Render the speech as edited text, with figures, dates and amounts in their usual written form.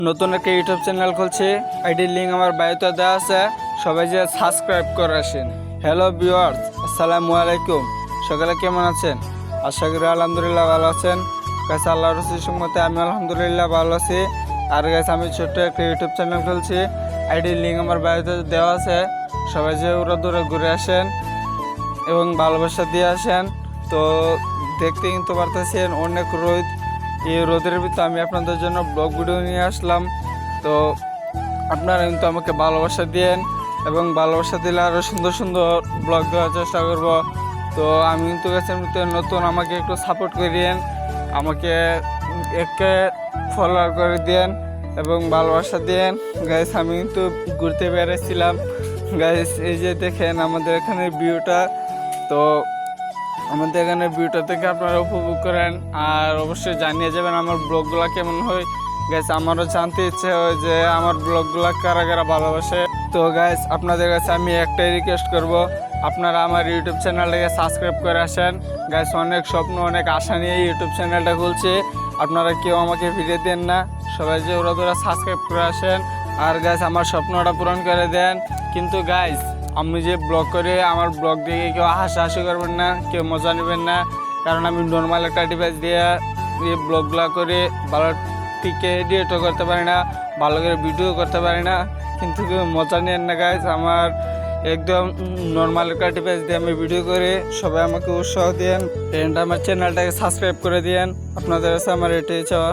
নতুন একটা YouTube channel খুলছি, আইডির লিঙ্ক আমার বায়োতে দেওয়া আছে, সবাই যে সাবস্ক্রাইব করে আসেন। হ্যালো ভিউয়ার্স, আসসালামু আলাইকুম। সকালে কেমন আছেন? আশা করি আলহামদুলিল্লাহ ভালো আছেন। গাছ আল্লাহর রহমতে আমি আলহামদুলিল্লাহ ভালো আছি। আর গাছ আমি ছোট্ট একটা ইউটিউব চ্যানেল খুলছি, আইডির লিঙ্ক আমার বায়োতে দেওয়া আছে, সবাই যে ওরা দূরে ঘুরে আসেন এবং ভালোবাসা দিয়ে আসেন। তো দেখতে কিন্তু পারতেছেন অনেক রোদ, এই রোদের ভিতরে আমি আপনাদের জন্য ব্লগ ভিডিও নিয়ে আসলাম। তো আপনারা কিন্তু আমাকে ভালোবাসা দিয়েন এবং ভালোবাসা দিলে আরও সুন্দর সুন্দর ব্লগ দেওয়ার চেষ্টা করব। তো আমি কিন্তু গেছেন নতুন, আমাকে একটু সাপোর্ট করিয়েন, আমাকে একে ফলোয়ার করে দিয়েন এবং ভালোবাসা দিয়েন। গাইস আমি কিন্তু ঘুরতে বেড়েছিলাম। গাইস এই যে দেখেন আমাদের এখানে ভিউটা, তো আমাদের এখানে ভিউটা থেকে আপনারা উপভোগ করেন আর অবশ্যই জানিয়ে যাবেন আমার ব্লগগুলো কেমন হয়। গাইস আমারও জানতে ইচ্ছে হয় যে আমার ব্লগগুলো কারা কারা ভালোবাসে। তো গাইস আপনাদের কাছে আমি একটাই রিকোয়েস্ট করব, আপনারা আমার ইউটিউব চ্যানেলটাকে সাবস্ক্রাইব করে আসেন। গাইস অনেক স্বপ্ন অনেক আশা নিয়ে ইউটিউব চ্যানেলটা খুলছি, আপনারা কেউ আমাকে ফিরে দেন না, সবাই যে ওরা সাবস্ক্রাইব করে আসেন আর গাইস আমার স্বপ্নটা পূরণ করে দেন। কিন্তু গাইস আমি যে ব্লগ করে আমার ব্লগ দেখে কেউ হাসাহাসি করবেন না, কেউ মজা নেবেন না, কারণ আমি নর্মাল একটা ডিভাইস দিয়ে এই ব্লগগুলো করে ভালো টিকে এডিটও করতে পারি না, ভালো করে ভিডিও করতে পারি না। কিন্তু কেউ মজা নেন না গাইস, আমার একদম নর্মাল একটা ডিভাইস দিয়ে আমি ভিডিও করে, সবাই আমাকে উৎসাহ দেন, আমার চ্যানেলটাকে সাবস্ক্রাইব করে দিয়েন। আপনাদের কাছে আমার এটাই চাওয়া।